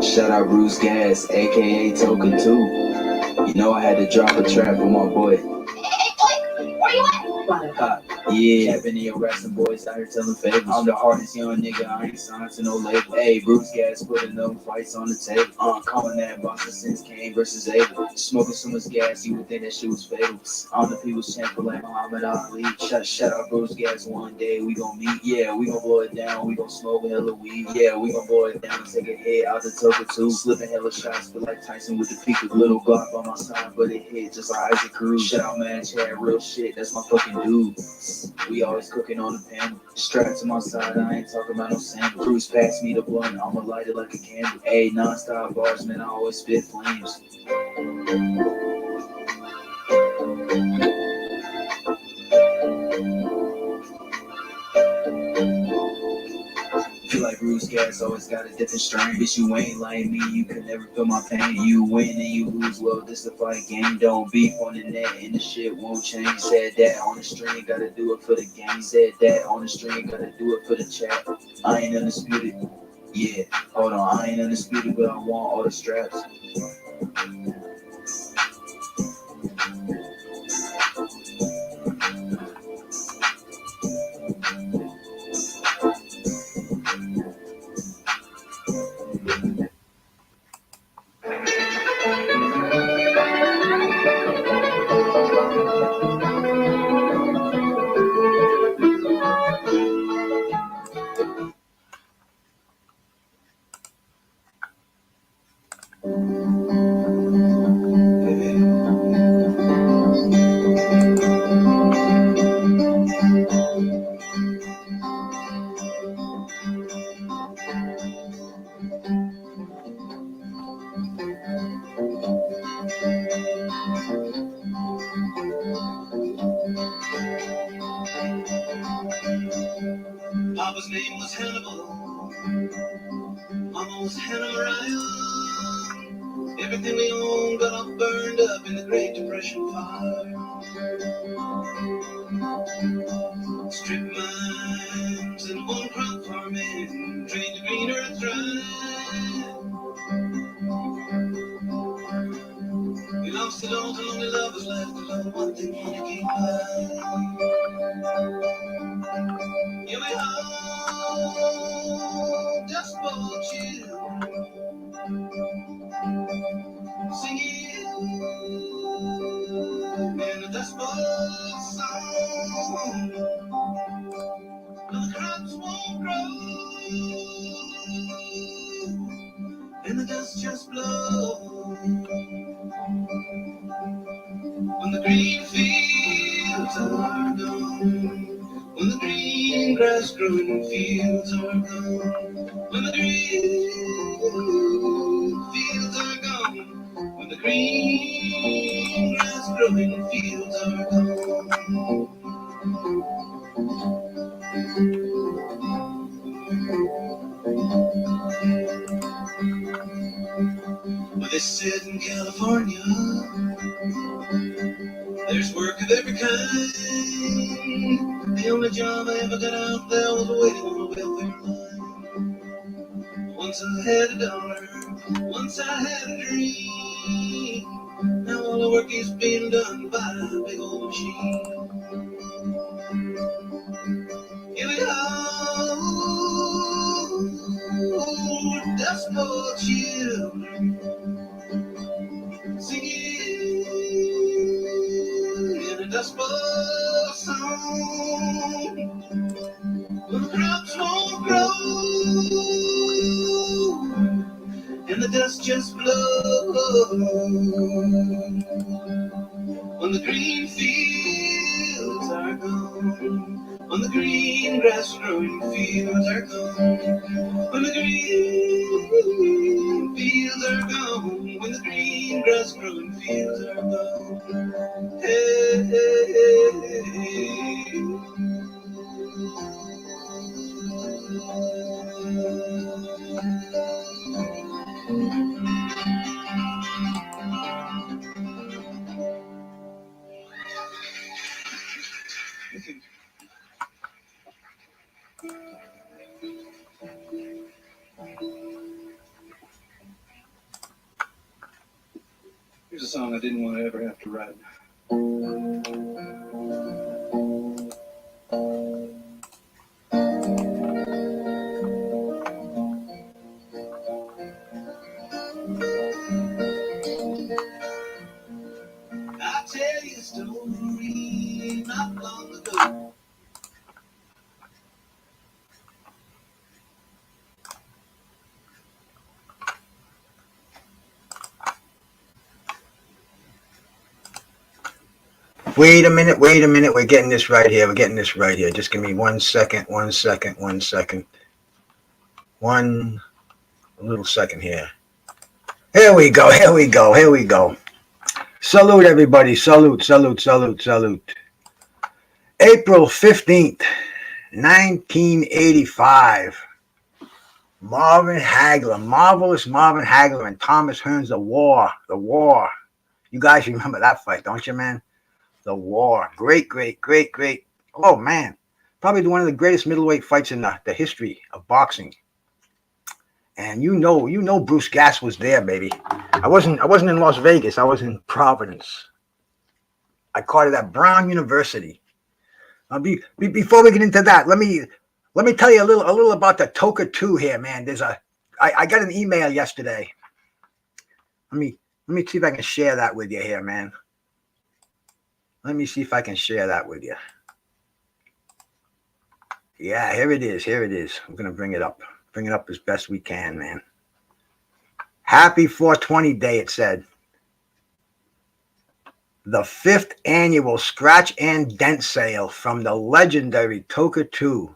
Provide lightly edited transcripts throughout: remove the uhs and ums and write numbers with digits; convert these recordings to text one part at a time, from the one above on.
Shout out Bruce Gas, aka Toker 2. You know I had to drop a trap for my boy. Hey, boy, where you at? Yeah, I've been in your wrestling boys out here telling favors. I'm the hardest young nigga, I ain't signed to no label. Hey, Bruce Gas putting them fights on the table. Calling that boxer since Kane versus Abel. Smoking so much gas, you would think that shit was fatal. On the people's champion like Muhammad Ali. Shout out Bruce Gas, one day we gon' meet. Yeah, we gon' blow it down, we gon' smoke a hella weed. Yeah, we gon' blow it down and take a hit out the Toker 2. Slipping hella shots, feel like Tyson with the peak of little Glock on my side, but it hit just like Isaac Cruz. Shout out man, Chad, real shit, that's my fucking dude. We always cooking on the pan. Strapped to my side, I ain't talking about no sand. Cruise past me the blunt, I'ma light it like a candle. Ayy, non-stop bars, man, I always spit flames. Feel like Bruce Gas always got a different strain. Bitch, you ain't like me, you can never feel my pain. You win and you lose, well, this the fight game. Don't beef on the net and the shit won't change. Said that on the string, gotta do it for the game. Said that on the string, gotta do it for the chat. I ain't undisputed. Yeah, hold on, I ain't undisputed, but I want all the straps. Papa's name was Hannibal, Mama was Hannah Mariah. Everything we owned got all burned up in the Great Depression fire. Strip mines and one crop farming, drained the green earth dry. We lost it all till only love was left, the love one thing money can't buy. Yeah, we all just for you, singing in a dust bowl song. No, the crops won't grow, and the dust just blows. When the green fields are gone, when the green grass growing fields are gone, when the green fields are gone, when the green grass growing fields are gone. Well, they said in California, there's work of every kind. The only job I ever got out there was waiting on a welfare line. Once I had a dollar, once I had a dream. Now all the work is being done by a big old machine. Give it all, dust bowl children, singing in a dust bowl song. When the crops won't grow and the dust just blows, when the green fields are gone, when the green grass growing fields are gone, when the green fields are gone, when the green grass growing fields are gone. Hey, hey, hey, hey. song I didn't want to ever have to write. I'll tell you a story not long ago. Wait a minute. We're getting this right here. Just give me 1 second. One little second here. Here we go. Salute, everybody. Salute. April 15th, 1985. Marvin Hagler, marvelous Marvin Hagler and Thomas Hearns, the war. You guys remember that fight, don't you, man? The war. Great. Oh, man. Probably one of the greatest middleweight fights in the history of boxing. And you know Bruce Gass was there, baby. I wasn't in Las Vegas. I was in Providence. I caught it at Brown University. Before we get into that, let me tell you a little about the Toker 2 here, man. I got an email yesterday. Let me see if I can share that with you here, man. Let me see if I can share that with you. Yeah, here it is. I'm gonna bring it up as best we can, man. Happy 420 day, it said. The 5th annual scratch and dent sale from the legendary Toker 2.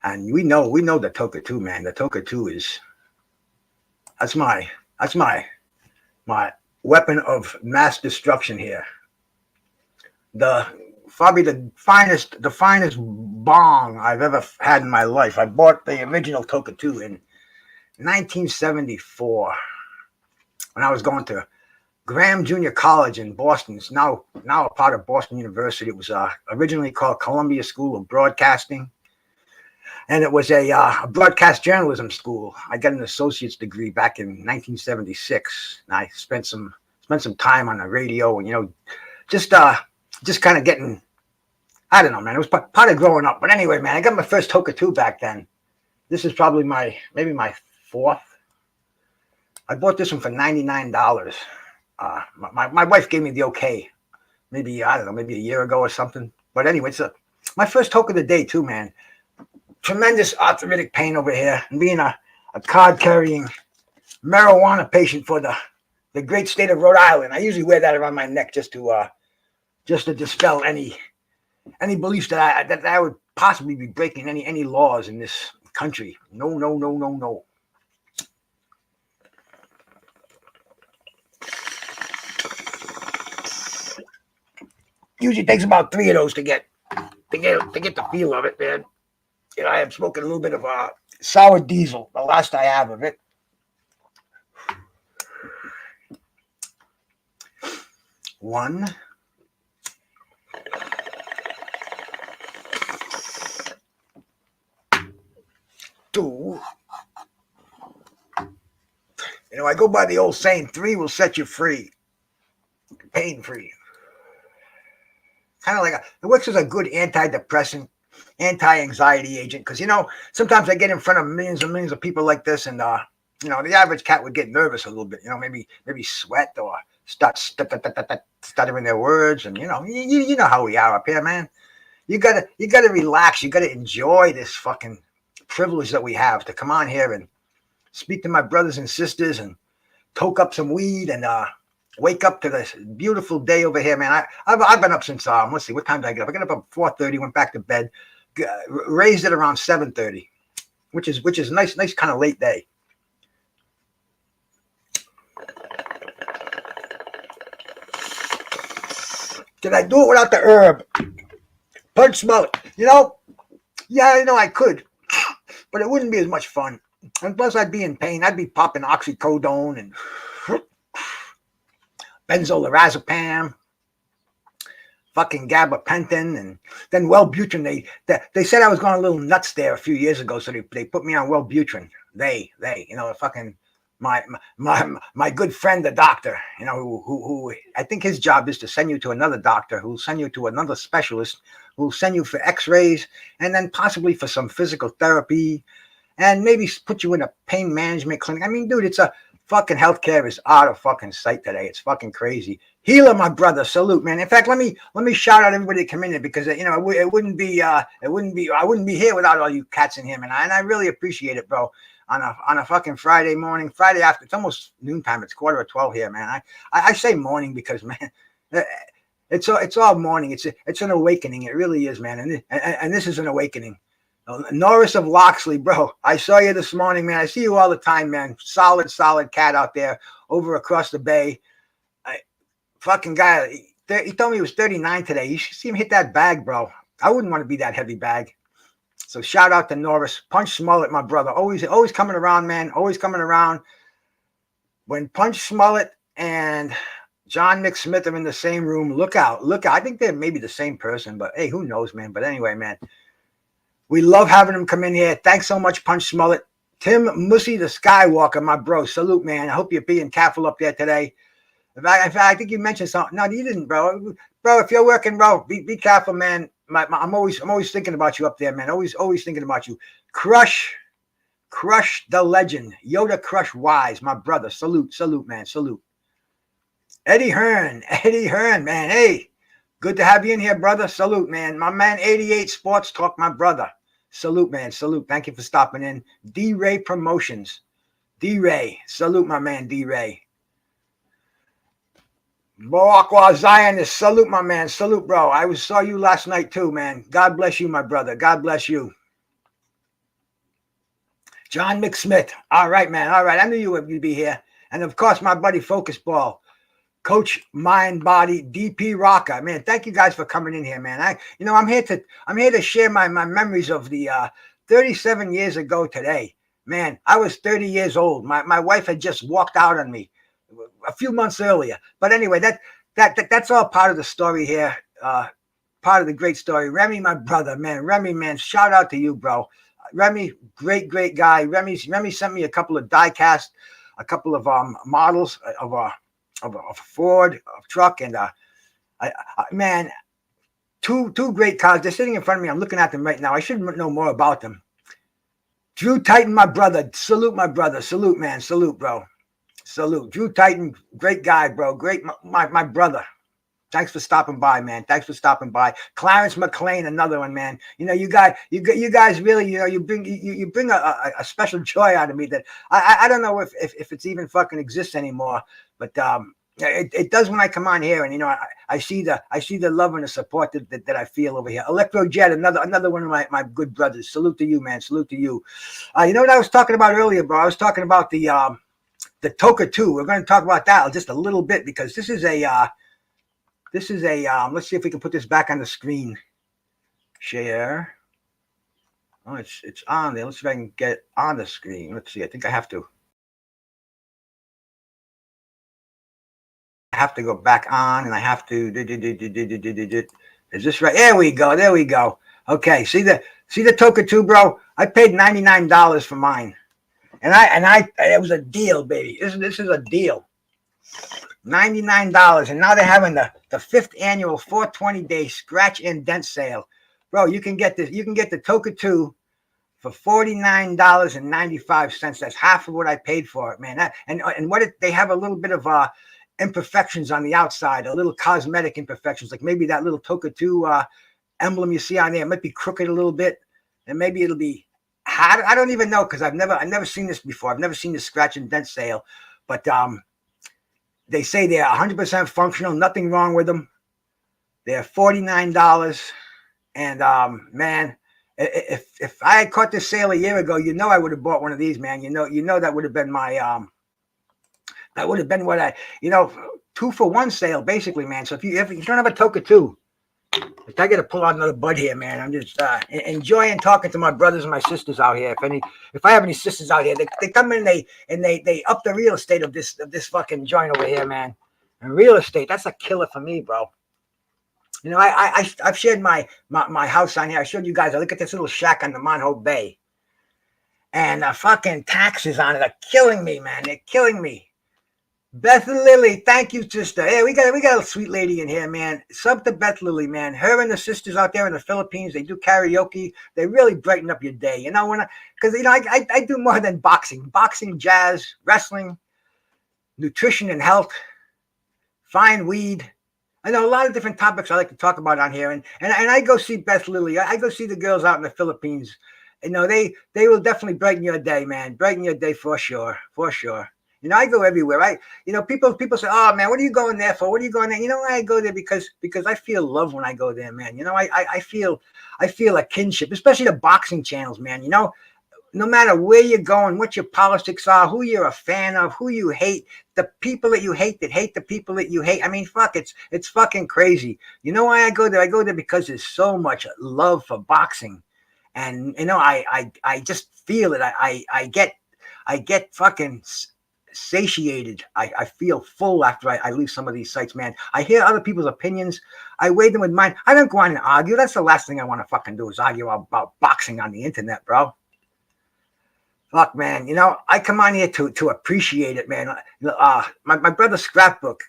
And we know the Toker 2, man. The Toker 2 that's my weapon of mass destruction here. Probably the finest bong I've ever had in my life. I bought the original Toker 2 in 1974 when I was going to Graham Junior College in Boston. It's now a part of Boston University. It was originally called Columbia School of Broadcasting, and it was a broadcast journalism school. I got an associate's degree back in 1976, and I spent some time on the radio, and just kind of getting, I don't know, man. It was part of growing up. But anyway, man, I got my first Toker 2 back then. This is probably maybe my 4th. I bought this one for $99. My wife gave me the okay, maybe a year ago or something. But anyway, it's my first Toker of the day too, man. Tremendous arthritic pain over here, and being a card-carrying marijuana patient for the great state of Rhode Island. I usually wear that around my neck just to dispel any beliefs that I would possibly be breaking any laws in this country. No. Usually takes about 3 of those to get the feel of it, man. I am smoking a little bit of sour diesel, the last I have of it. One. Two. I go by the old saying, 3 will set you free. Pain-free. Kind of like it works as a good antidepressant, anti-anxiety agent. Because, sometimes I get in front of millions and millions of people like this, and, the average cat would get nervous a little bit, maybe sweat or start stuttering their words. And, you know how we are up here, man. You gotta relax. You gotta enjoy this fucking privilege that we have to come on here and speak to my brothers and sisters and toke up some weed and wake up to this beautiful day over here, man. I've been up since let's see, what time did I get up? I got up at 4:30, went back to bed, raised it around 7:30, which is nice kind of late day. Did I do it without the herb? Punch smell it. Yeah, I could, but it wouldn't be as much fun. And plus, I'd be in pain. I'd be popping oxycodone and benzodiazepam, fucking gabapentin, and then Wellbutrin. They said I was going a little nuts there a few years ago, so they put me on Wellbutrin. Fucking my good friend, the doctor, you know, who I think his job is to send you to another doctor, who'll send you to another specialist, who'll send you for x-rays and then possibly for some physical therapy and maybe put you in a pain management clinic. I mean, dude, it's a fucking healthcare is out of fucking sight today. It's fucking crazy. Healer, my brother, salute, man. In fact, let me shout out everybody that come in here because you know I wouldn't be here without all you cats in here, man. And I really appreciate it, bro. On a fucking Friday morning, Friday after, it's almost noontime. It's 11:45 here, man. I say morning because, man, it's all morning. It's an awakening. It really is, man. And this is an awakening. Norris of Loxley, bro. I saw you this morning, man. I see you all the time, man. Solid cat out there over across the bay. Fucking guy. He told me he was 39 today. You should see him hit that bag, bro. I wouldn't want to be that heavy bag. So shout out to Norris. Punch Smollett, my brother. Always coming around, man. Always coming around. When Punch Smollett and John McSmith are in the same room, look out. I think they're maybe the same person, but hey, who knows, man. But anyway, man. We love having them come in here. Thanks so much, Punch Smollett. Tim Mussy, the Skywalker, my bro. Salute, man. I hope you're being careful up there today. In fact, I think you mentioned something. No, you didn't, bro. Bro, if you're working, bro, be careful, man. I'm always thinking about you up there, man. Always thinking about you. Crush the legend. Yoda Crush Wise, my brother. Salute, man. Salute. Eddie Hearn, man. Hey, good to have you in here, brother. Salute, man. My man, 88 Sports Talk, my brother. Salute, man. Salute. Thank you for stopping in. D-Ray Promotions. D-Ray. Salute, my man, D-Ray. Boakwa Zionist, salute, my man. Salute, bro. I saw you last night too, man. God bless you, my brother. God bless you. John McSmith. All right, man. All right. I knew you'd be here. And of course, my buddy Focus Ball, Coach Mind Body, DP Rocker. Man, thank you guys for coming in here, man. I'm here to share my memories of the 37 years ago today. Man, I was 30 years old. My wife had just walked out on me a few months earlier. But anyway, that's all part of the story here. Part of the great story. Remy, my brother, man. Remy, man, shout out to you, bro. Remy, great guy. Remy sent me a couple of die-cast, a couple of models of a Ford truck, and man, two great cars. They're sitting in front of me. I'm looking at them right now. I should know more about them. Drew Titan, my brother. Salute, my brother. Salute, man. Salute, bro. Salute. Drew Titan, great guy, bro. Great, my brother. Thanks for stopping by, man. Thanks for stopping by. Clarence McLean, another one, man. You know, you guys really, you know, you bring a special joy out of me that I don't know if it's even fucking exists anymore, but it does when I come on here, and you know, I see the love and the support that I feel over here. Electro Jet, another one of my good brothers. Salute to you, man. Salute to you. You know what I was talking about earlier, bro? I was talking about the Toker 2. We're going to talk about that just a little bit because this is a let's see if we can put this back on the screen. Share. Oh, it's on there. Let's see if I can get it on the screen. Let's see. I think I have to go back on, and I have to. Is this right? There we go. Okay. See the Toker 2, bro? I paid $99 for mine, and it was a deal, baby. This is a deal. $99, and now they're having the 5th annual 420-day scratch and dent sale, bro. You can get this. You can get the Toker 2 for $49.95. That's half of what I paid for it, man. They have a little bit of imperfections on the outside, a little cosmetic imperfections, like maybe that little Toker 2 emblem you see on there might be crooked a little bit, and maybe it'll be. I don't even know because I've never seen this before. I've never seen this scratch and dent sale, but they say they're 100% functional, nothing wrong with them. They're $49, and man, if I had caught this sale a year ago, you know I would have bought one of these, man. You know that would have been my that would have been what 2-for-1 sale, basically, man. So if you don't have a Toker 2, I got to pull out another bud here, man. I'm just enjoying talking to my brothers and my sisters out here. If I have any sisters out here, they come in and they up the real estate of this fucking joint over here, man. And real estate, that's a killer for me, bro. You know, I've shared my house on here. I showed you guys. I look at this little shack on the Monhoe Bay, And the fucking taxes on it are killing me, man. They're killing me. Beth Lily, thank you, sister. Hey, we got a sweet lady in here, man. Sub to Beth Lily, man. Her and the sisters out there in the Philippines, they do karaoke. They really brighten up your day. You know, because I do more than boxing, jazz, wrestling, nutrition and health, fine weed. I know a lot of different topics I like to talk about on here, and I go see Beth Lily. I go see the girls out in the Philippines. You know, they will definitely brighten your day, man. Brighten your day for sure, for sure. You know, I go everywhere. People say, "Oh man, what are you going there for? What are you going there?" You know why I go there? Because I feel love when I go there, man. You know, I feel a kinship, especially the boxing channels, man. You know, no matter where you're going, what your politics are, who you're a fan of, who you hate, the people that you hate that hate the people that you hate. I mean, fuck, it's fucking crazy. You know why I go there? I go there because there's so much love for boxing, and you know, I just feel it. I get fucking satiated. I feel full after I leave some of these sites, man. I hear other people's opinions. I weigh them with mine. I don't go on and argue. That's the last thing I want to fucking do is argue about boxing on the internet, bro. Fuck, man. You know, I come on here to appreciate it, man. My brother Scrapbook.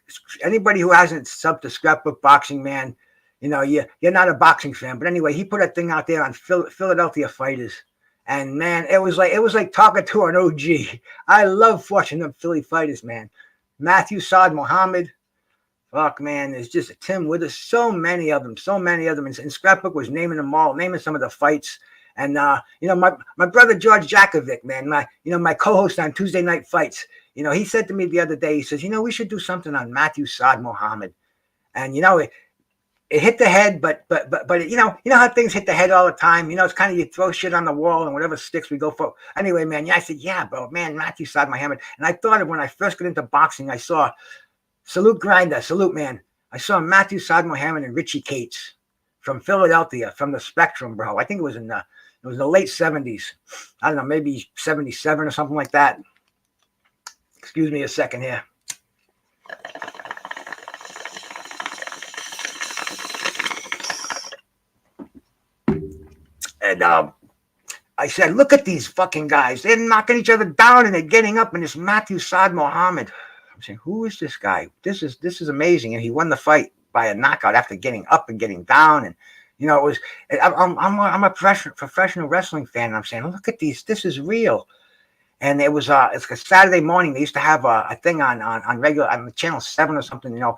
Anybody who hasn't subbed to Scrapbook Boxing, man, you know, you're not a boxing fan. But anyway, he put a thing out there on Philadelphia fighters. And man, it was like talking to an OG. I love watching them Philly fighters, man. Matthew Saad Muhammad. Fuck, man, there's just Tim Withers. So many of them. And Scrapbook was naming them all, naming some of the fights. And you know, my brother George Jakovic, man, my co-host on Tuesday Night Fights. You know, he said to me the other day, he says, you know, we should do something on Matthew Saad Muhammad. And you know, it hit the head, but you know how things hit the head all the time. You know, it's kind of you throw shit on the wall and whatever sticks we go for. Anyway, man, yeah, I said, yeah, bro, man, Matthew Saad Muhammad. And I thought of when I first got into boxing, I saw Salute Grinder, salute, man. I saw Matthew Saad Muhammad and Richie Cates from Philadelphia, from the Spectrum, bro. I think it was in the late 70s. I don't know, maybe 77 or something like that. Excuse me a second here. And I said, look at these fucking guys. They're knocking each other down and they're getting up. And it's Matthew Saad Muhammad. I'm saying, who is this guy? This is amazing. And he won the fight by a knockout after getting up and getting down. And you know, I'm a professional wrestling fan. And I'm saying, look at these. This is real. And it was it's a Saturday morning. They used to have a thing on regular on Channel 7 or something. You know,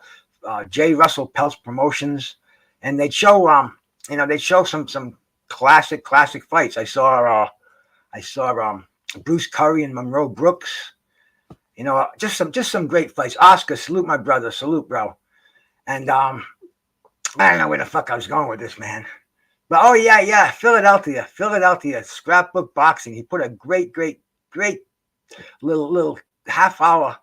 J. Russell Peltz Promotions, and they'd show some classic fights. I saw Bruce Curry and Monroe Brooks. You know, just some great fights. Oscar, salute my brother, salute, bro. And I don't know where the fuck I was going with this, man. But oh yeah, Philadelphia, Scrapbook Boxing. He put a great little half-hour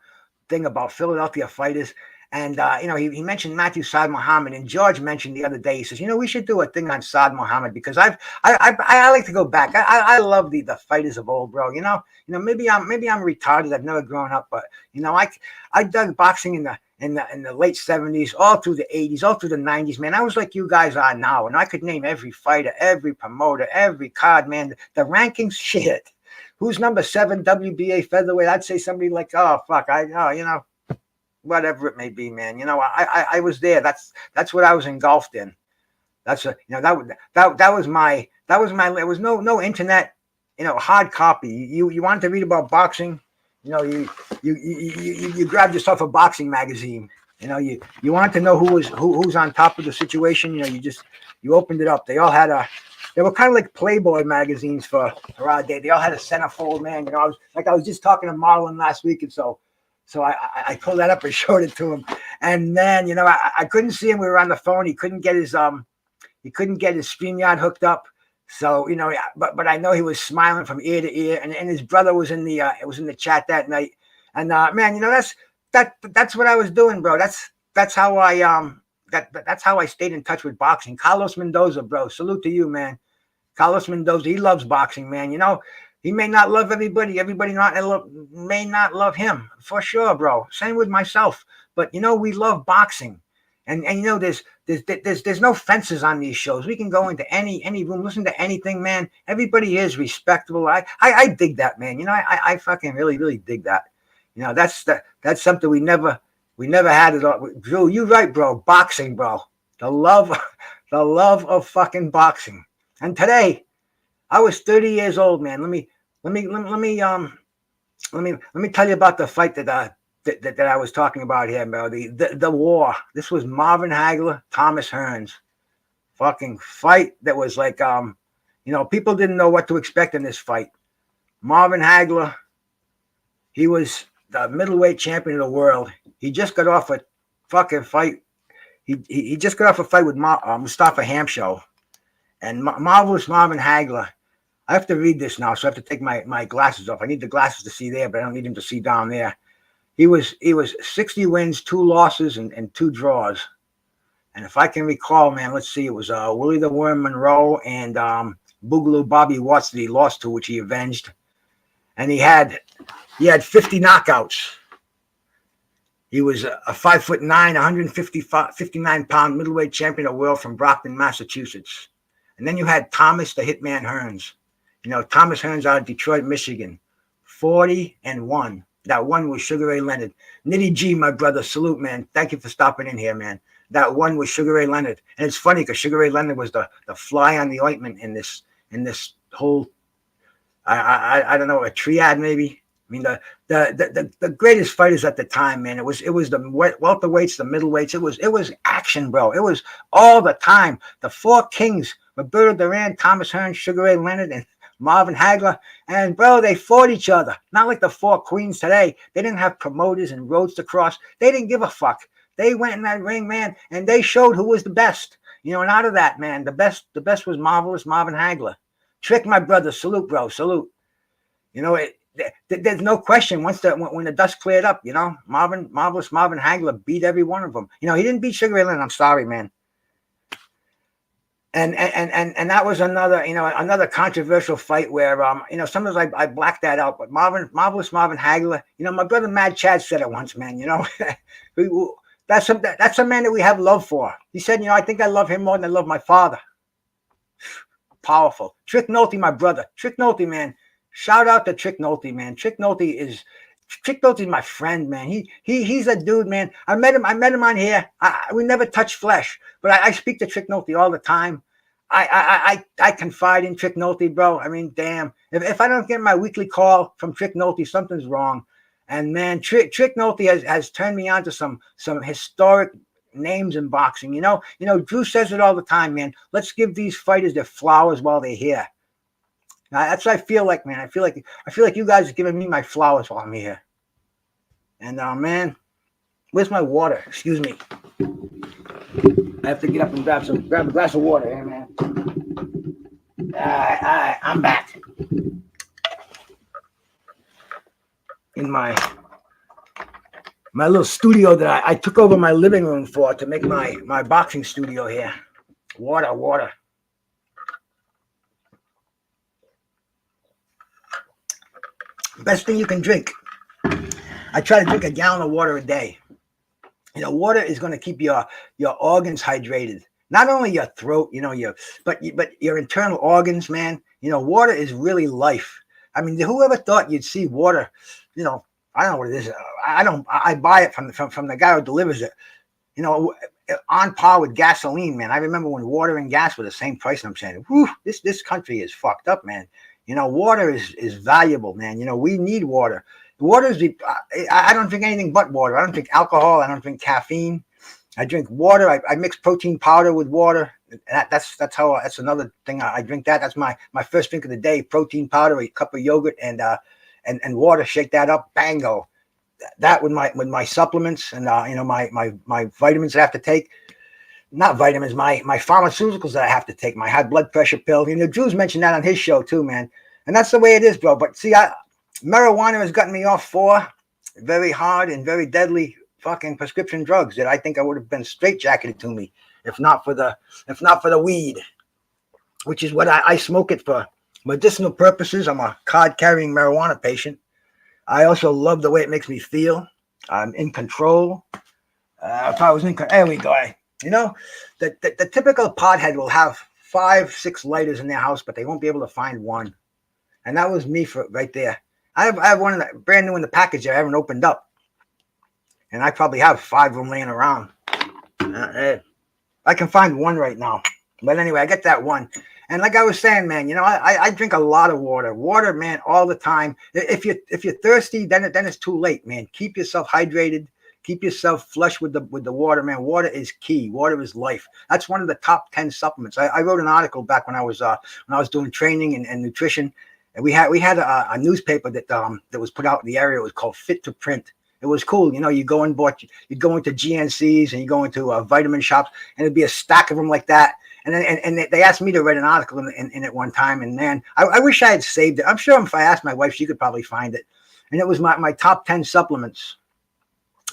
thing about Philadelphia fighters. And, you know, he mentioned Matthew Saad Muhammad, and George mentioned the other day, he says, you know, we should do a thing on Saad Muhammad because I like to go back. I love the fighters of old, bro. You know, maybe I'm retarded. I've never grown up, but you know, I dug boxing in the late 70s, all through the 80s, all through the 90s, man. I was like you guys are now, and I could name every fighter, every promoter, every card, man. The rankings, shit. Who's number 7 WBA featherweight? I'd say somebody like, you know, whatever it may be, man. You know, I was there. That's what I was engulfed in. That's you know, that was my there was no internet, you know, hard copy. You wanted to read about boxing, you know, you grabbed yourself a boxing magazine. You know, you wanted to know who's on top of the situation, you know, you opened it up. They were kind of like Playboy magazines for our day. They all had a centerfold, man. You know, I was just talking to Marlon last week, and so I pulled that up and showed it to him. And man, you know, I couldn't see him. We were on the phone. He couldn't get his StreamYard hooked up. So, you know, but I know he was smiling from ear to ear. And his brother was in the chat that night. And man, you know, that's what I was doing, bro. That's how I stayed in touch with boxing. Carlos Mendoza, bro. Salute to you, man. Carlos Mendoza, he loves boxing, man. You know, he may not love everybody. Everybody may not love him, for sure, bro. Same with myself. But, you know, we love boxing. And you know, There's no fences on these shows. We can go into any room, listen to anything, man. Everybody is respectable. I dig that, man. You know, I fucking really dig that. You know, that's something we never had it all. Drew, you right, bro. Boxing, bro. The love of fucking boxing. And today, I was 30 years old, man. Let me tell you about the fight that I was talking about here, bro. The war. This was Marvin Hagler, Thomas Hearns. Fucking fight that was like, you know, people didn't know what to expect in this fight. Marvin Hagler, he was the middleweight champion of the world. He just got off a fucking fight. He just got off a fight with Mustafa Hamsho. And marvelous Marvin Hagler. I have to read this now, so I have to take my glasses off. I need the glasses to see there, but I don't need them to see down there. He was 60 wins, 2 losses, and 2 draws. And if I can recall, man, let's see, it was Willie the Worm Monroe and Boogaloo Bobby Watts that he lost to, which he avenged. And he had 50 knockouts. He was a 5'9", 159-pound middleweight champion of the world from Brockton, Massachusetts. And then you had Thomas the Hitman Hearns. You know, Thomas Hearns out of Detroit, Michigan. 40-1. That one was Sugar Ray Leonard. Nitty G, my brother, salute, man. Thank you for stopping in here, man. That one was Sugar Ray Leonard. And it's funny because Sugar Ray Leonard was the fly on the ointment in this whole, I don't know, a triad maybe. I mean, the greatest fighters at the time, man. It was the welterweights, the middleweights. It was action, bro. It was all the time. The 4 kings, Roberto Duran, Thomas Hearns, Sugar Ray Leonard, and Marvin Hagler. And, bro, they fought each other. Not like the 4 queens today. They didn't have promoters and roads to cross. They didn't give a fuck. They went in that ring, man, and they showed who was the best. You know, and out of that, man, the best was marvelous Marvin Hagler. Trick, my brother, salute, bro, salute. You know, there's no question when the dust cleared up, you know, marvelous Marvin Hagler beat every one of them. You know, he didn't beat Sugar Ray Leonard. I'm sorry, man. And that was another controversial fight where you know, sometimes I blacked that out. But marvelous Marvin Hagler, you know, my brother Mad Chad said it once, man. You know, that's a man that we have love for. He said, you know, I think I love him more than I love my father. Powerful. Trick Nolte, my brother. Trick Nolte, man. Shout out to Trick Nolte, man. Trick Nolte is my friend, man. He's a dude, man. I met him on here. We never touched flesh, but I speak to Trick Nolte all the time. I confide in Trick Nolte, bro. I mean, damn. If I don't get my weekly call from Trick Nolte, something's wrong. And man, Trick Nolte has turned me on to some historic names in boxing. You know, Drew says it all the time, man. Let's give these fighters their flowers while they're here. Now, that's what I feel like, man. I feel like you guys are giving me my flowers while I'm here. And man, where's my water? Excuse me. I have to get up and grab a glass of water here, man. I'm back in my little studio that I took over my living room for to make my boxing studio here. Water. Best thing you can drink. I try to drink a gallon of water a day. You know, water is going to keep your organs hydrated. Not only your throat, you know, but your internal organs, man. You know, water is really life. I mean, whoever thought you'd see water? You know, I don't know what it is. I buy it from the guy who delivers it. You know, on par with gasoline, man. I remember when water and gas were the same price, and I'm saying, whew, this country is fucked up, man. You know, water is valuable, man. You know, we need water. Water is I don't drink anything but water. I don't drink alcohol. I don't drink caffeine. I drink water. I mix protein powder with water. That's another thing. I drink that. That's my first drink of the day. Protein powder, a cup of yogurt, and water. Shake that up. Bango. That with my supplements and you know, my vitamins that I have to take. Not vitamins, my pharmaceuticals that I have to take, my high blood pressure pill. You know, Drew's mentioned that on his show too, man. And that's the way it is, bro. But see, marijuana has gotten me off 4 very hard and very deadly fucking prescription drugs that I think I would have been straitjacketed to me if not for the weed, which is what I smoke it for medicinal purposes. I'm a card-carrying marijuana patient. I also love the way it makes me feel. I'm in control. If I was in, there we go. You know, the typical pothead will have 5, 6 lighters in their house, but they won't be able to find one. And that was me for right there. I have one brand new in the package I haven't opened up, and I probably have 5 of them laying around. I can find one right now, but anyway, I get that one. And like I was saying, man, you know, I drink a lot of water, man, all the time. If you're thirsty, then it's too late, man. Keep yourself hydrated. Keep yourself flush with the water, man. Water is key. Water is life. That's one of the top 10 supplements. I wrote an article back when I was doing training and nutrition, and we had a newspaper that was put out in the area. It was called Fit to Print. It was cool. You know, you'd go into GNCs and you go into vitamin shops, and it'd be a stack of them like that. And then they asked me to write an article in it one time, and man, I wish I had saved it. I'm sure if I asked my wife, she could probably find it. And it was my top 10 supplements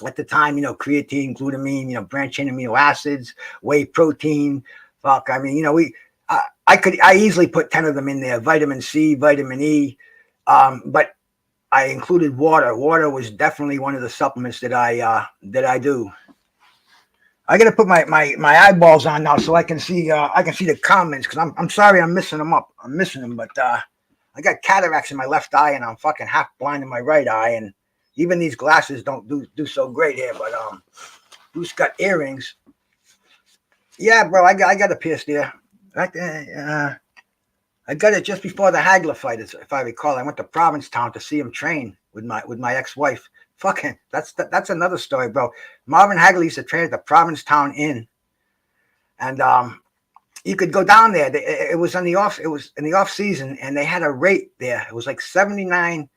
at the time. You know, creatine, glutamine, you know, branched chain amino acids, whey protein. Fuck, I mean, you know, I easily put 10 of them in there. Vitamin C, vitamin E, but I included water. Water was definitely one of the supplements that I do. I gotta put my eyeballs on now so I can see the comments, because I'm sorry I'm missing them, but I got cataracts in my left eye and I'm fucking half blind in my right eye, and even these glasses don't do so great here. But Bruce got earrings. Yeah, bro, I got a pierced ear. I got it just before the Hagler fight, if I recall. I went to Provincetown to see him train with my ex-wife. Fucking, that's another story, bro. Marvin Hagler used to train at the Provincetown Inn, and you could go down there. It was in the off season, and they had a rate there. It was like $79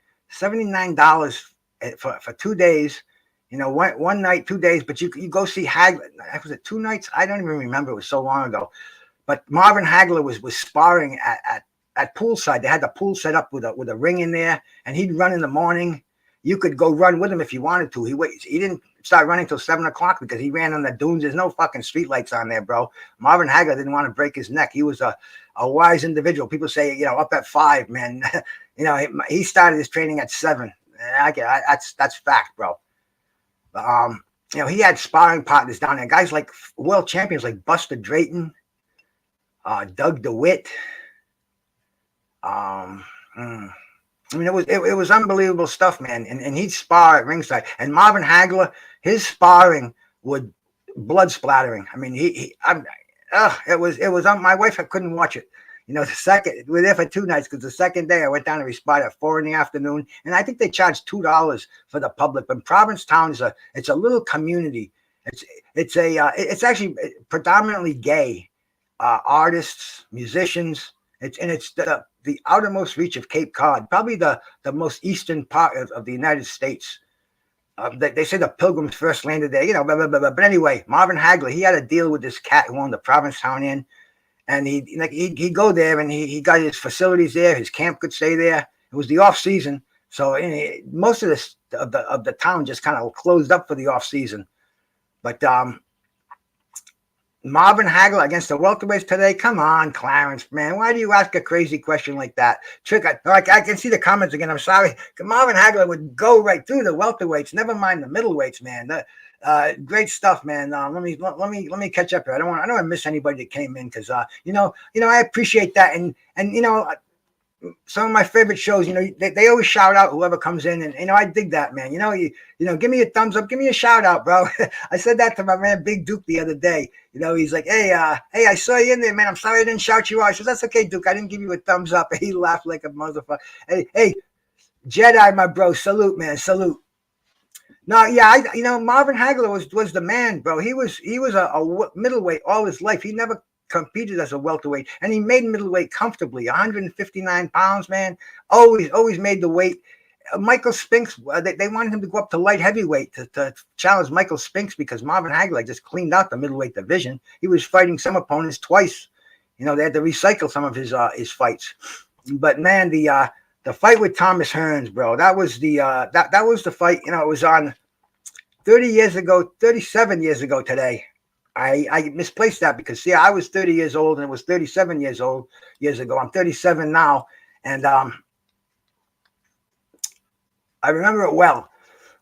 for 2 days. You know, one night, 2 days. But you go see Hagler. Was it 2 nights? I don't even remember. It was so long ago. But Marvin Hagler was sparring at poolside. They had the pool set up with a ring in there, and he'd run in the morning. You could go run with him if you wanted to. He didn't start running till 7 o'clock because he ran on the dunes. There's no fucking street lights on there, bro. Marvin Hagler didn't want to break his neck. He was a wise individual. People say, you know, up at 5, man. You know, he started his training at 7. That's fact, bro. You know, he had sparring partners down there. Guys like world champions like Buster Drayton, Doug DeWitt. I mean, it was unbelievable stuff, man. And he'd spar at ringside. And Marvin Hagler, his sparring would blood splattering. I mean, it was my wife. I couldn't watch it. You know, we were there for 2 nights, because the second day I went down to respond at 4 PM, and I think they charged $2 for the public. But Provincetown it's a little community. It's actually predominantly gay artists, musicians. It's the outermost reach of Cape Cod, probably the most eastern part of the United States. They say the Pilgrims first landed there, you know. But anyway, Marvin Hagler, he had a deal with this cat who owned the Provincetown Inn, and he'd go there, and he got his facilities there. His camp could stay there. It was the off season, so most of the town just kind of closed up for the off season. But Marvin Hagler against the welterweights today. Come on, Clarence, man. Why do you ask a crazy question like that? Trick, I can see the comments again. I'm sorry. Marvin Hagler would go right through the welterweights. Never mind the middleweights, man. Great stuff, man. Let me catch up here. I don't want to miss anybody that came in, because you know I appreciate that, and you know, some of my favorite shows, you know, they always shout out whoever comes in, and you know, I dig that, man. You know, give me a thumbs up, give me a shout out, bro. I said that to my man Big Duke the other day. You know, he's like, hey, I saw you in there, man. I'm sorry I didn't shout you out. I said, that's okay, Duke. I didn't give you a thumbs up. He laughed like a motherfucker. Hey, Jedi, my bro, salute, man, salute. No, yeah, Marvin Hagler was the man, bro. He was a middleweight all his life. He never competed as a welterweight, and he made middleweight comfortably. 159 pounds, man. Always made the weight. Michael Spinks, they wanted him to go up to light heavyweight to challenge Michael Spinks, because Marvin Hagler just cleaned out the middleweight division. He was fighting some opponents twice. You know, they had to recycle some of his fights. But man, the fight with Thomas Hearns, bro, that was that was the fight. You know, it was on 37 years ago today. I misplaced that, because see, I was 30 years old and it was 37 years ago. I'm 37 now, and I remember it well.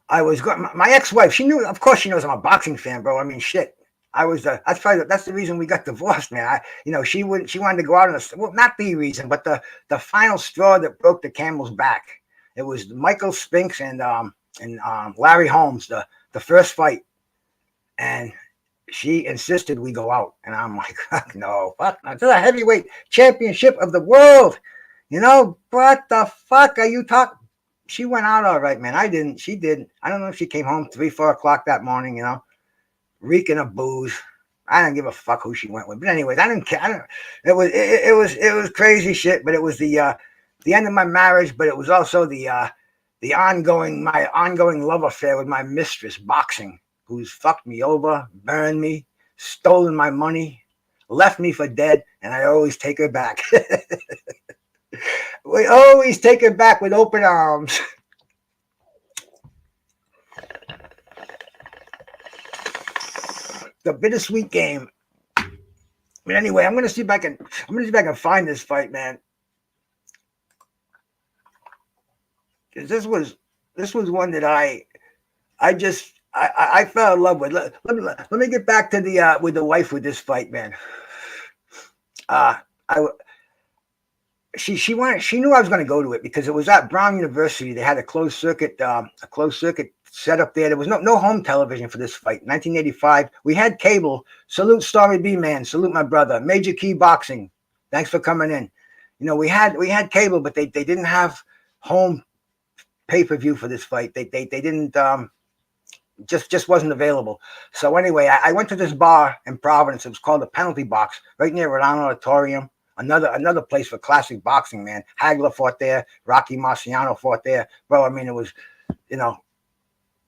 I was my ex-wife. She knew, of course, she knows I'm a boxing fan, bro. I mean, shit. That's the reason we got divorced, man. She wanted to go out on well, not the reason, but the final straw that broke the camel's back. It was Michael Spinks and Larry Holmes, the first fight, and she insisted we go out, and I'm like, fuck no, fuck no. This is a heavyweight championship of the world. What the fuck are you talking? She went out all right, man. I didn't. She didn't. I don't know if she came home 3-4 o'clock that morning, reeking of booze. I didn't give a fuck who she went with. But anyways, I didn't care. It was crazy shit. But it was the end of my marriage. But it was also my ongoing love affair with my mistress, boxing, who's fucked me over, burned me, stolen my money, left me for dead, and I always take her back. We always take her back with open arms. The bittersweet game. But anyway, I'm gonna see if I can find this fight, man. Because this was one that I fell in love with. Let me get back to the with the wife with this fight, man. She knew I was going to go to it because it was at Brown University. They had a closed circuit set up there. There was no home television for this fight. 1985, we had cable. Salute Story B Man. Salute my brother. Major Key Boxing. Thanks for coming in. We had cable, but they didn't have home pay-per-view for this fight. They didn't just wasn't available. So anyway, I went to this bar in Providence. It was called the Penalty Box, right near Rhode Island Auditorium. Another place for classic boxing, man. Hagler fought there. Rocky Marciano fought there. Bro, I mean, it was,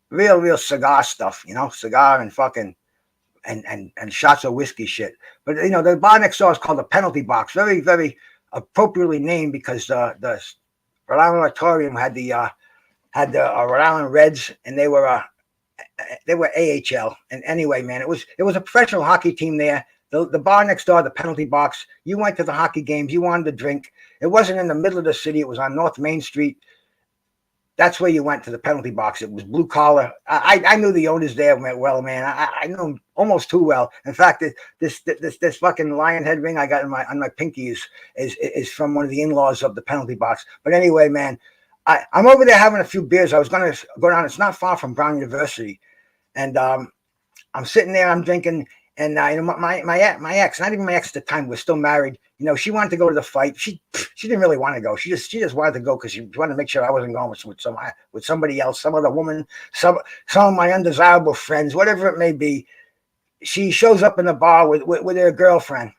real cigar stuff, cigar and fucking and shots of whiskey shit. But, the bar next door is called the Penalty Box. Very, very appropriately named because the Rhode Island Auditorium had the Rhode Island Reds, and they were AHL. And anyway, man, it was a professional hockey team there. The bar next door, the Penalty Box, you went to the hockey games, you wanted to drink. It wasn't in the middle of the city. It was on North Main Street. That's where you went to the Penalty Box. It was blue collar. I knew the owners there well, man. I knew them almost too well. In fact, this fucking lion head ring I got on my pinky is from one of the in-laws of the Penalty Box. But anyway, man, I'm over there having a few beers. I was going to go down. It's not far from Brown University. And I'm sitting there, I'm drinking. And my ex, not even my ex at the time, was still married. She wanted to go to the fight. She didn't really want to go. She just wanted to go because she wanted to make sure I wasn't going with somebody else, some other woman, some of my undesirable friends, whatever it may be. She shows up in the bar with her girlfriend.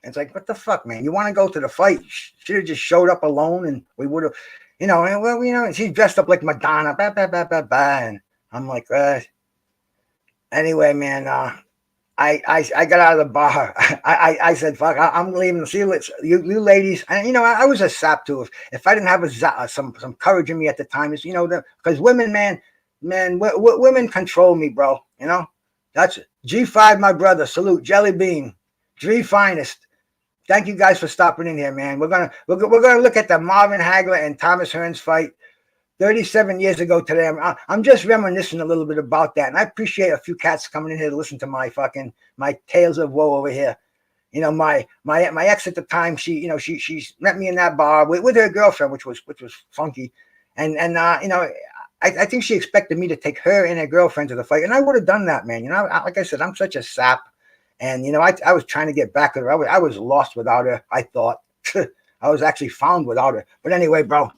And it's like, what the fuck, man? You want to go to the fight? She should have just showed up alone, and we would have, and she's dressed up like Madonna, and I'm like, anyway, man. I got out of the bar. I said, fuck, I'm leaving. See you ladies. And, I was a sap too. If I didn't have some courage in me at the time, because women, man, women control me, bro. That's it. G5, my brother. Salute. Jelly Bean. G Finest. Thank you guys for stopping in here, man. We're gonna look at the Marvin Hagler and Thomas Hearns fight 37 years ago today. I'm just reminiscing a little bit about that, and I appreciate a few cats coming in here to listen to my tales of woe over here. My ex at the time, she met me in that bar with her girlfriend, which was funky, and I think she expected me to take her and her girlfriend to the fight, and I would have done that, man. Like I said, I'm such a sap, and I was trying to get back at her. I was lost without her. I thought I was actually found without her, but anyway, bro.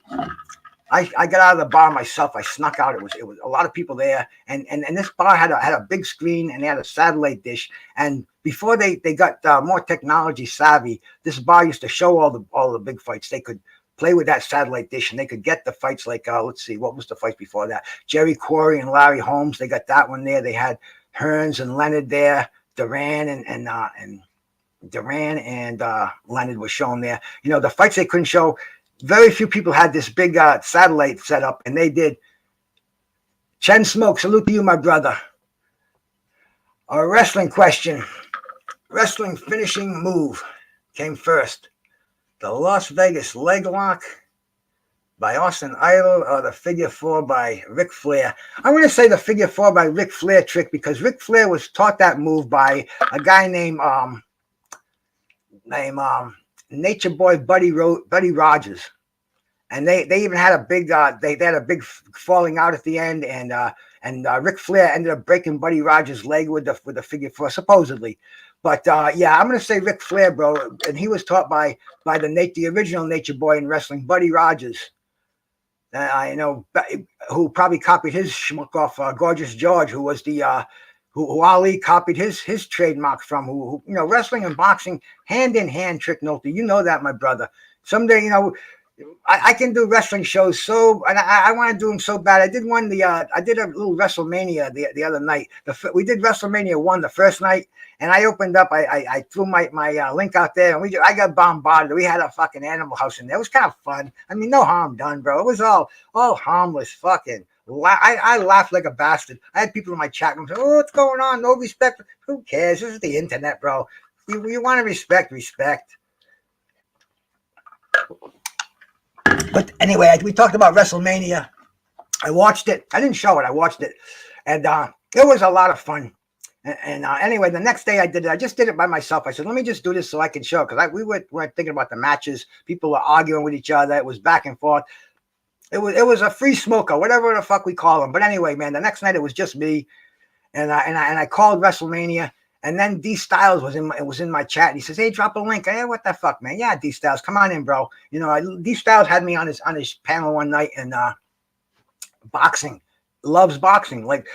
I got out of the bar myself. I snuck out. It was a lot of people there, and this bar had a big screen, and they had a satellite dish. And before they got more technology savvy, this bar used to show all the big fights. They could play with that satellite dish, and they could get the fights like let's see, what was the fight before that? Jerry Quarry and Larry Holmes. They got that one there. They had Hearns and Leonard there. Duran and Leonard was shown there. The fights they couldn't show. Very few people had this big satellite set up, and they did. Chen Smoke, salute to you, my brother. A wrestling question. Wrestling finishing move came first. The Las Vegas leg lock by Austin Idol or the figure 4 by Ric Flair? I'm going to say the figure 4 by Ric Flair trick because Ric Flair was taught that move by a guy named Nature Boy Buddy Rogers, and they even had a big they had a big falling out at the end, and Ric Flair ended up breaking Buddy Rogers' leg with the figure 4 supposedly. But yeah, I'm going to say Ric Flair, bro, and he was taught by the original Nature Boy in wrestling, Buddy Rogers. Who probably copied his schmuck off Gorgeous George, who was the who Ali copied his trademark from. Who wrestling and boxing hand in hand, Trick Nolte. You know that, my brother. Someday, I can do wrestling shows and I want to do them so bad. I did one I did a little WrestleMania the other night. We did WrestleMania 1 the first night, and I opened up. I threw my link out there, and I got bombarded. We had a fucking Animal House in there. It was kind of fun. I mean, no harm done, bro. It was all harmless. Fucking. I laughed like a bastard. I had people in my chat room say, "Oh, what's going on? No respect." Who cares? This is the internet, bro. You want to respect. But anyway, we talked about WrestleMania. I watched it. I didn't show it. I watched it. And it was a lot of fun. And anyway, the next day I did it. I just did it by myself. I said, let me just do this so I can show. Because we weren't thinking about the matches. People were arguing with each other. It was back and forth. It was a free smoker, whatever the fuck we call them. But anyway, man, the next night it was just me. And I called WrestleMania. And then D Styles was in my chat. And he says, "Hey, drop a link." Hey, what the fuck, man? Yeah, D Styles, come on in, bro. D Styles had me on his panel one night, and boxing, loves boxing, like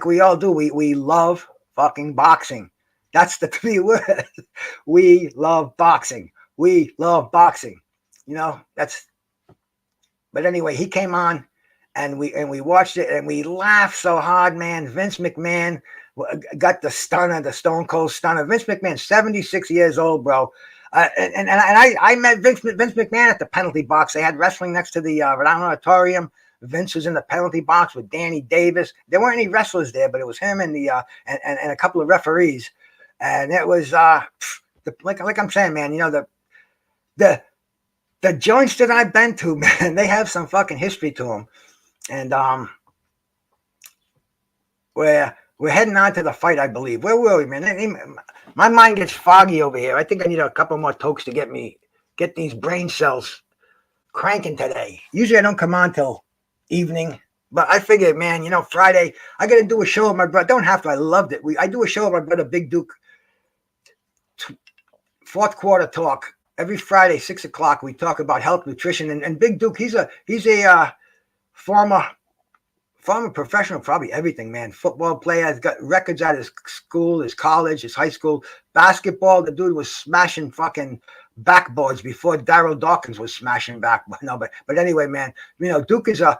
we all do. We love fucking boxing. That's the 3 words. We love boxing. We love boxing. That's. But anyway, he came on, and we watched it, and we laughed so hard, man. Vince McMahon got the stunner, the Stone Cold Stunner. Vince McMahon, 76 years old, bro. And I met Vince McMahon at the penalty box. They had wrestling next to the Round Auditorium. Vince was in the penalty box with Danny Davis. There weren't any wrestlers there, but it was him and and a couple of referees. And it was like I'm saying, man. The joints that I've been to, man, they have some fucking history to them. And we're heading on to the fight, I believe. Where were we, man? My mind gets foggy over here. I think I need a couple more tokes to get these brain cells cranking today. Usually I don't come on till evening, but I figured, man, Friday, I got to do a show with my brother. Don't have to. I loved it. I do a show with my brother, Big Duke, fourth quarter talk. Every Friday, 6 o'clock, we talk about health, nutrition, and Big Duke, he's a former professional, probably everything, man. Football player, has got records at his school, his college, his high school. Basketball, the dude was smashing fucking backboards before Daryl Dawkins was smashing backboards. No, but anyway, man, Duke is a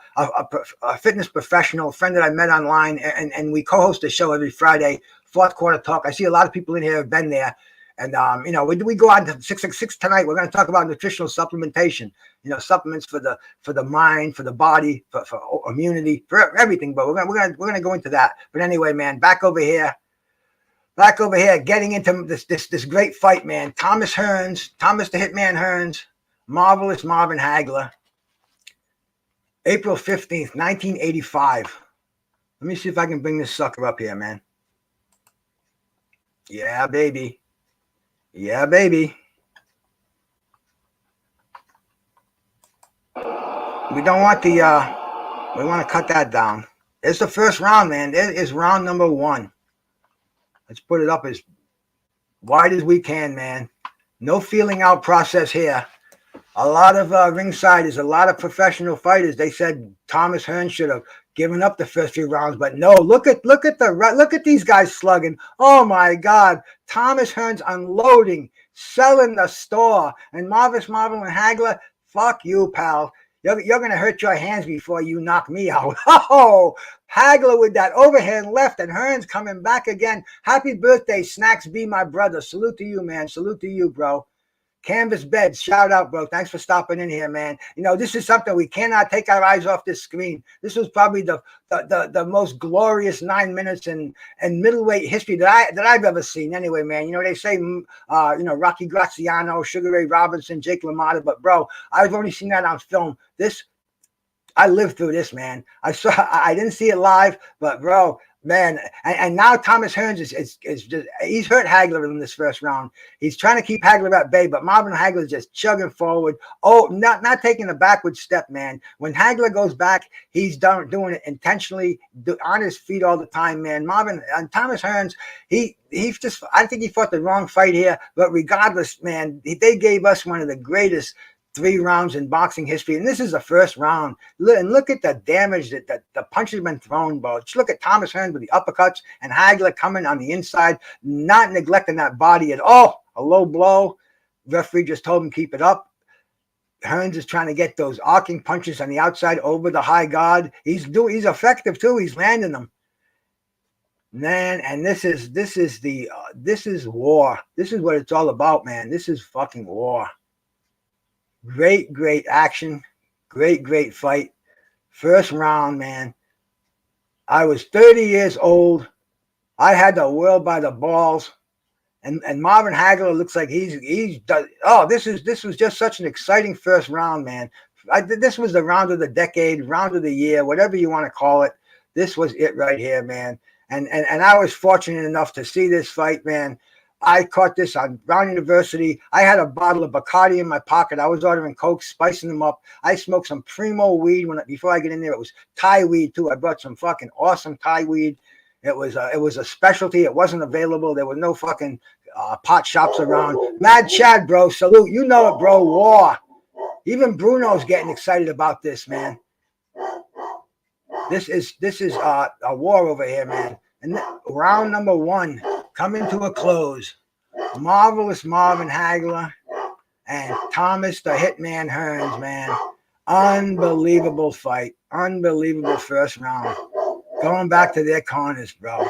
fitness professional, friend that I met online, and we co-host a show every Friday, fourth quarter talk. I see a lot of people in here have been there. And, we go on to 6 tonight. We're going to talk about nutritional supplementation, supplements for the mind, for the body, for immunity, for everything. But we're going to go into that. But anyway, man, back over here, getting into this great fight, man. Thomas the Hitman Hearns, marvelous Marvin Hagler, April 15th, 1985. Let me see if I can bring this sucker up here, man. Yeah, baby. Yeah, baby. We don't want we want to cut that down. It's the first round, man. It is round number 1. Let's put it up as wide as we can, man. No feeling out process here. A lot of ringsiders, a lot of professional fighters, they said Thomas Hearns should have given up the first few rounds, but no. Look at these guys slugging. Oh my God, Thomas Hearns unloading, selling the store, and Marvin Hagler, fuck you, pal. You're gonna hurt your hands before you knock me out. Oh, Hagler with that overhand left, and Hearns coming back again. Happy birthday, Snacks B, my brother. Salute to you, man. Salute to you, bro. Canvas Beds, shout out, bro. Thanks for stopping in here, man. You know, this is something we cannot take our eyes off this screen. This was probably the most glorious 9 minutes in middleweight history that I've ever seen. Anyway, man, you know they say, you know, Rocky Graziano, Sugar Ray Robinson, Jake LaMotta, but bro, I've only seen that on film. This, I lived through this, man. I didn't see it live, but bro. Man, and now Thomas Hearns is just, he's hurt Hagler in this first round. He's trying to keep Hagler at bay, but Marvin Hagler is just chugging forward. Oh, not taking a backward step, man. When Hagler goes back, he's doing it intentionally, on his feet all the time, man. Marvin and Thomas Hearns, he's just, I think he fought the wrong fight here, but regardless, man, they gave us one of the greatest 3 rounds in boxing history, and this is the first round. And look at the damage that the punches have been thrown, bro. Just look at Thomas Hearns with the uppercuts and Hagler coming on the inside, not neglecting that body at all. A low blow. Referee just told him keep it up. Hearns is trying to get those arcing punches on the outside over the high guard. He's effective too. He's landing them. Man, and this is war. This is what it's all about, man. This is fucking war. Great action. Great fight. First round, man. I was 30 years old. I had the world by the balls. And Marvin Hagler looks like he's done. Oh, this was just such an exciting first round, man. This was the round of the decade, round of the year, whatever you want to call it. This was it right here, man. And I was fortunate enough to see this fight, man. I caught this on Brown University. I had a bottle of Bacardi in my pocket. I was ordering Coke, spicing them up. I smoked some primo weed before I get in there. It was Thai weed too. I brought some fucking awesome Thai weed. It was a specialty. It wasn't available. There were no fucking pot shops around. Mad Chad, bro. Salute. You know it, bro. War. Even Bruno's getting excited about this, man. This is a war over here, man. And round number 1 coming to a close. Marvelous Marvin Hagler and Thomas the Hitman Hearns, man. Unbelievable fight. Unbelievable first round. Going back to their corners, bro.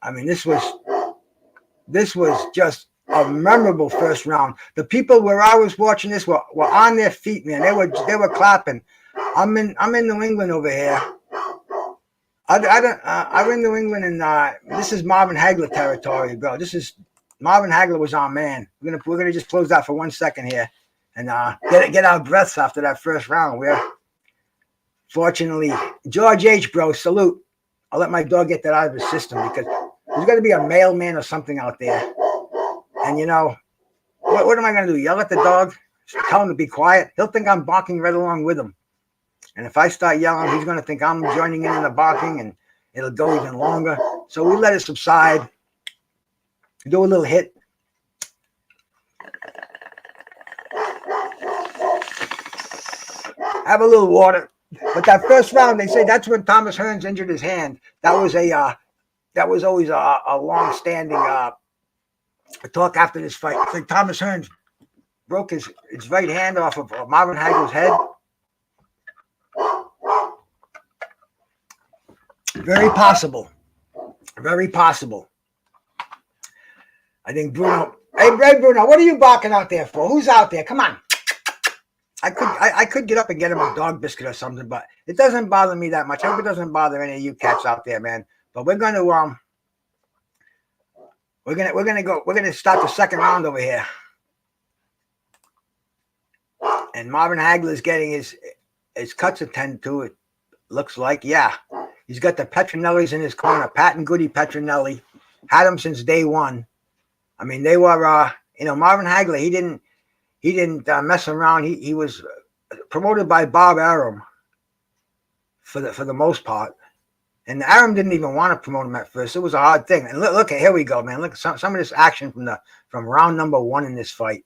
I mean, this was just a memorable first round. The people where I was watching this were on their feet, man. They were clapping. I'm in New England over here. I'm in New England, and this is Marvin Hagler territory, bro. Marvin Hagler was our man. We're gonna just close that for 1 second here, and get our breaths after that first round. We're fortunately George H, bro. Salute. I'll let my dog get that out of his system because there's got to be a mailman or something out there. And you know what am I gonna do? Yell at the dog? Tell him to be quiet? He'll think I'm barking right along with him. And if I start yelling, he's going to think I'm joining in the barking, and it'll go even longer. So we let it subside. Do a little hit. Have a little water. But that first round, they say that's when Thomas Hearns injured his hand. That was always a long-standing talk after this fight. I think Thomas Hearns broke his right hand off of Marvin Hagler's head. Very possible. Very possible. I think Bruno. Hey, Bruno, what are you barking out there for? Who's out there? Come on. I could get up and get him a dog biscuit or something, but it doesn't bother me that much. I hope it doesn't bother any of you cats out there, man. But we're gonna start the second round over here. And Marvin Hagler is getting his cuts attended to. It looks like, yeah. He's got the Petronellis in his corner. Pat and Goody Petronelli had him since day one. I mean, they were, Marvin Hagler. He didn't mess around. He was promoted by Bob Arum for the most part, and Arum didn't even want to promote him at first. It was a hard thing. And look, here we go, man. Look at some of this action from round number 1 in this fight.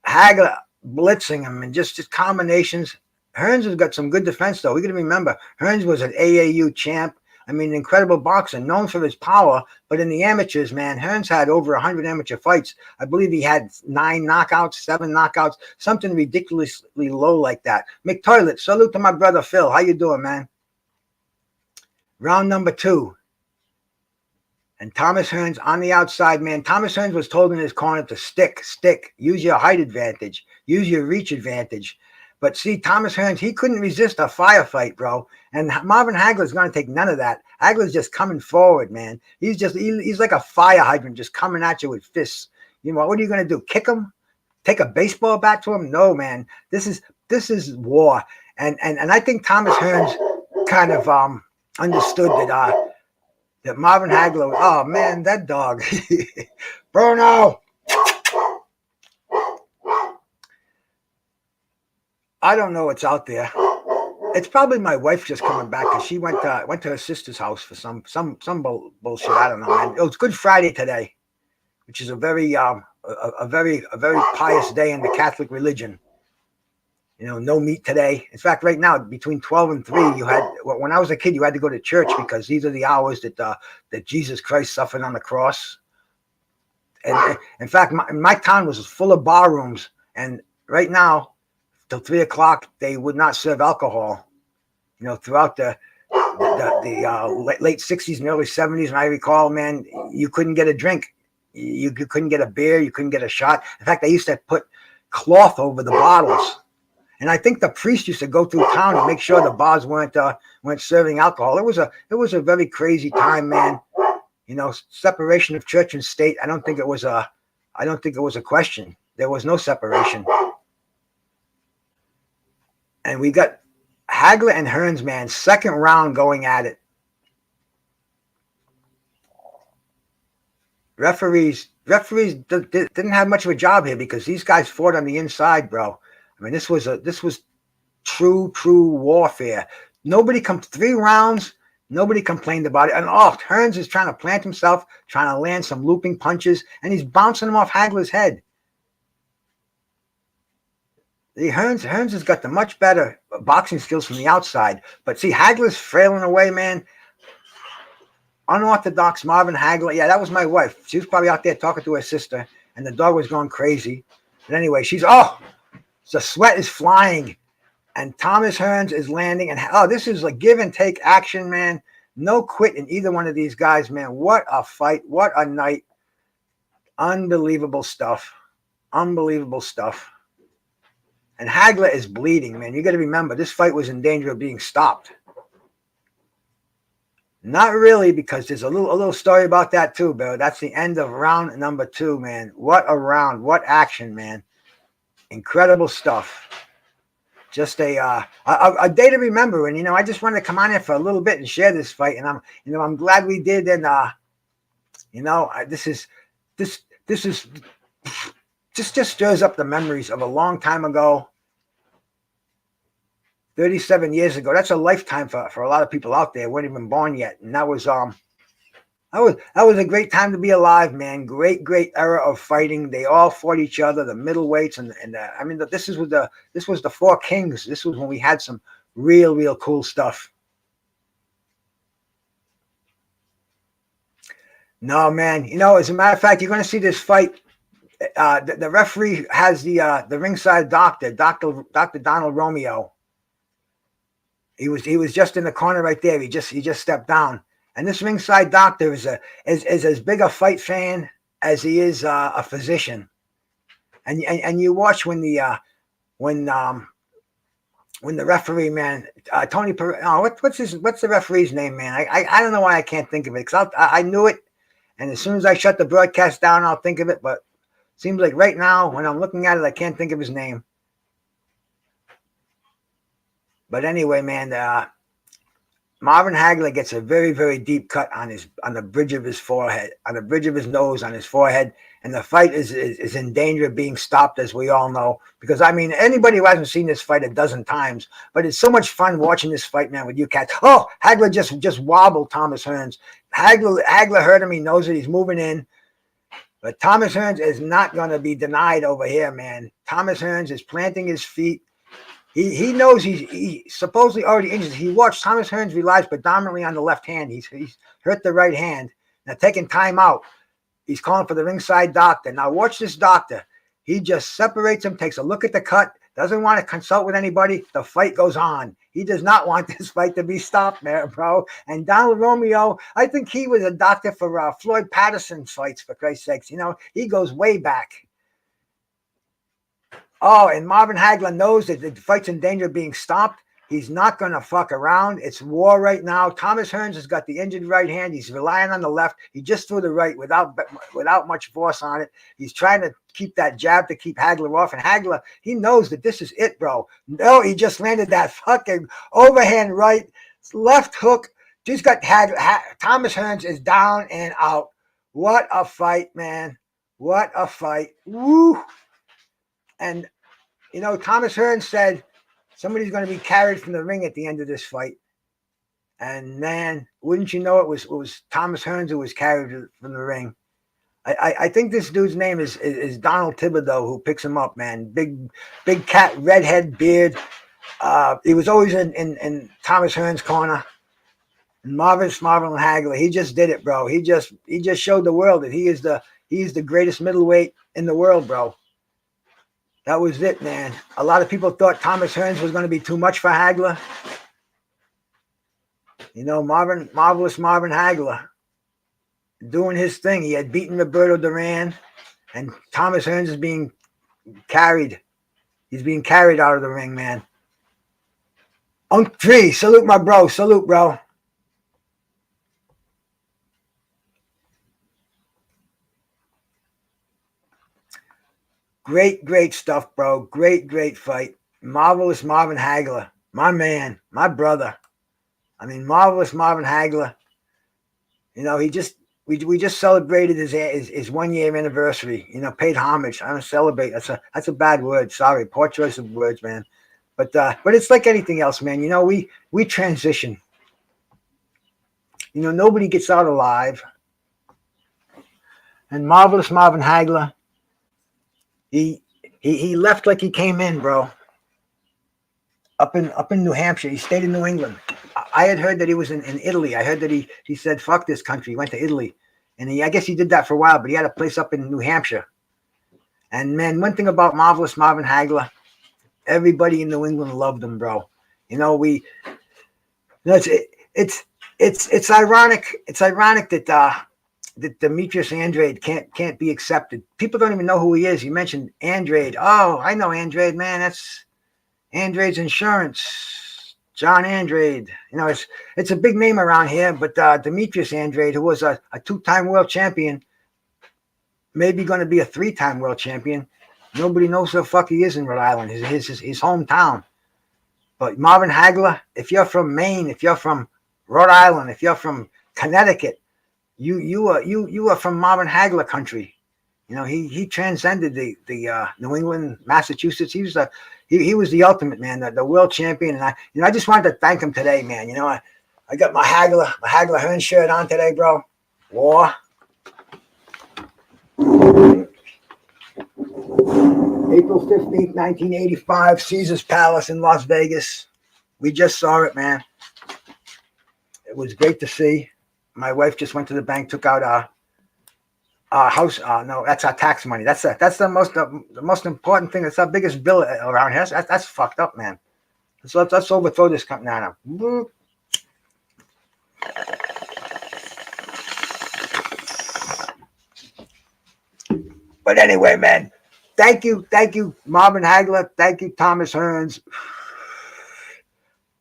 Hagler blitzing him and just combinations. Hearns has got some good defense, though. We got to remember, Hearns was an AAU champ. I mean, incredible boxer, known for his power. But in the amateurs, man, Hearns had over 100 amateur fights. I believe he had 9 knockouts, 7 knockouts, something ridiculously low like that. McToilet, salute to my brother Phil. How you doing, man? Round number 2. And Thomas Hearns on the outside, man. Thomas Hearns was told in his corner to stick. Use your height advantage. Use your reach advantage. But see, Thomas Hearns, he couldn't resist a firefight, bro. And Marvin Hagler's going to take none of that. Hagler's just coming forward, man. He's like a fire hydrant just coming at you with fists. You know, what are you going to do? Kick him? Take a baseball bat to him? No, man. This is war. And I think Thomas Hearns kind of understood that Marvin Hagler, oh man, that dog. Bruno. I don't know what's out there. It's probably my wife just coming back because she went to her sister's house for some bullshit. I don't know, man. It was Good Friday today, which is a very pious day in the Catholic religion. You know, no meat today. In fact, right now, between 12 and 3, when I was a kid, you had to go to church because these are the hours that Jesus Christ suffered on the cross. And in fact, my town was full of bar rooms. And right now, till 3 o'clock, they would not serve alcohol. You know, throughout the late 60s and early 70s, and I recall, man, you couldn't get a drink. You couldn't get a beer. You couldn't get a shot. In fact, they used to put cloth over the bottles. And I think the priest used to go through town and make sure the bars weren't serving alcohol. It was a very crazy time, man. You know, separation of church and state. I don't think it was a question. There was no separation. And we got Hagler and Hearns, man, second round going at it. Referees didn't have much of a job here because these guys fought on the inside, bro. I mean, this was true warfare. 3 rounds, nobody complained about it. And Hearns is trying to plant himself, trying to land some looping punches, and he's bouncing them off Hagler's head. The Hearns has got the much better boxing skills from the outside. But see, Hagler's frailing away, man. Unorthodox Marvin Hagler. Yeah, that was my wife. She was probably out there talking to her sister, and the dog was going crazy. But anyway, the sweat is flying, and Thomas Hearns is landing. And this is a give and take action, man. No quit in either one of these guys, man. What a fight. What a night. Unbelievable stuff. Unbelievable stuff. And Hagler is bleeding, man. You got to remember, this fight was in danger of being stopped. Not really, because there's a little story about that too, Bill. That's the end of round number 2, man. What a round. What action, man. Incredible stuff. Just a day to remember. And, you know, I just wanted to come on here for a little bit and share this fight. And I'm glad we did. And, this just stirs up the memories of a long time ago. 37 years ago. That's a lifetime for a lot of people out there who weren't even born yet. And that was a great time to be alive, man. Great era of fighting. They all fought each other, the middleweights, this was the 4 kings. This was when we had some real cool stuff. No, man. You know, as a matter of fact, you're going to see this fight. The referee has the ringside doctor, Dr. Donald Romeo. He was just in the corner right there. He just stepped down. And this ringside doctor is as big a fight fan as he is a physician. And you watch when the referee, man, Tony, what's the referee's name, man? I don't know why I can't think of it, because I knew it, and as soon as I shut the broadcast down, I'll think of it. But it seems like right now, when I'm looking at it, I can't think of his name. But anyway, man, Marvin Hagler gets a very deep cut on the bridge of his forehead, on the bridge of his nose, on his forehead, and the fight is in danger of being stopped, as we all know. Because I mean, anybody who hasn't seen this fight a dozen times, but it's so much fun watching this fight, man, with you cats. Oh, Hagler just wobbled Thomas Hearns. Hagler hurt him. He knows it. He's moving in. But Thomas Hearns is not going to be denied over here, man. Thomas Hearns is planting his feet. He knows he's supposedly already injured. He watched Thomas Hearns relies predominantly on the left hand. He's hurt the right hand. Now taking time out. He's calling for the ringside doctor. Now watch this doctor. He just separates him, takes a look at the cut, doesn't want to consult with anybody. The fight goes on. He does not want this fight to be stopped, man, bro. And Donald Romeo, I think he was a doctor for Floyd Patterson's fights, for Christ's sakes. You know, he goes way back. Oh, and Marvin Hagler knows that the fight's in danger of being stopped. He's not going to fuck around. It's war right now. Thomas Hearns has got the injured right hand. He's relying on the left. He just threw the right without much force on it. He's trying to keep that jab to keep Hagler off. And Hagler, he knows that this is it, bro. No, he just landed that fucking overhand right, left hook. Just got Thomas Hearns is down and out. What a fight, man. What a fight. Woo. And, you know, Thomas Hearns said, somebody's going to be carried from the ring at the end of this fight. And man, wouldn't you know it was Thomas Hearns who was carried from the ring. I think this dude's name is Donald Thibodeau, who picks him up, man. Big cat, redhead, beard. He was always in Thomas Hearns' corner. And Marvin Hagler, he just did it, bro. He just showed the world that he is the greatest middleweight in the world, bro. That was it, man. A lot of people thought Thomas Hearns was going to be too much for Hagler. You know, marvelous Marvin Hagler doing his thing. He had beaten Roberto Duran, and Thomas Hearns is being carried. He's being carried out of the ring, man. Unk Tree, salute my bro. Salute, bro. Great stuff, bro. Great fight. Marvelous Marvin Hagler. My man, my brother. I mean, marvelous Marvin Hagler. You know, we just celebrated his 1 year anniversary. You know, paid homage. I don't celebrate. That's a bad word. Sorry, poor choice of words, man. But it's like anything else, man. You know, we transition. You know, nobody gets out alive. And marvelous Marvin Hagler, he left like he came in, bro. Up in New Hampshire. He stayed in New England. I had heard that he was in Italy. I heard that he said, fuck this country. He went to Italy. And I guess he did that for a while, but he had a place up in New Hampshire. And man, one thing about marvelous Marvin Hagler, everybody in New England loved him, bro. You know, it's ironic. It's ironic that Demetrius Andrade can't be accepted. People don't even know who he is. You mentioned Andrade. Oh, I know Andrade, man. That's Andrade's Insurance. John Andrade. You know, it's a big name around here, but Demetrius Andrade, who was a 2-time world champion, maybe going to be a 3-time world champion. Nobody knows who the fuck he is in Rhode Island, his hometown. But Marvin Hagler, if you're from Maine, if you're from Rhode Island, if you're from Connecticut, you are from Marvin Hagler country. You know, he transcended the New England, Massachusetts. He was the ultimate, man, the world champion. And I just wanted to thank him today, man. You know, I got my Hagler Hearns shirt on today, bro. War. April 15th, 1985, Caesar's Palace in Las Vegas. We just saw it, man. It was great to see. My wife just went to the bank, took out our house. No, that's our tax money. That's the most important thing. That's our biggest bill around here. That's fucked up, man. So let's overthrow this company now. But anyway, man, thank you, Marvin Hagler. Thank you, Thomas Hearns.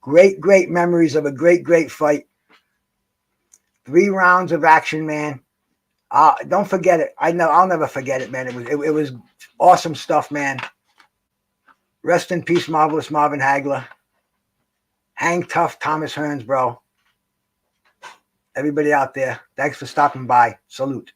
Great memories of a great fight. 3 rounds of action, man. Don't forget it. I'll never forget it, man. It was awesome stuff, man. Rest in peace, marvelous Marvin Hagler. Hang tough, Thomas Hearns, bro. Everybody out there, thanks for stopping by. Salute.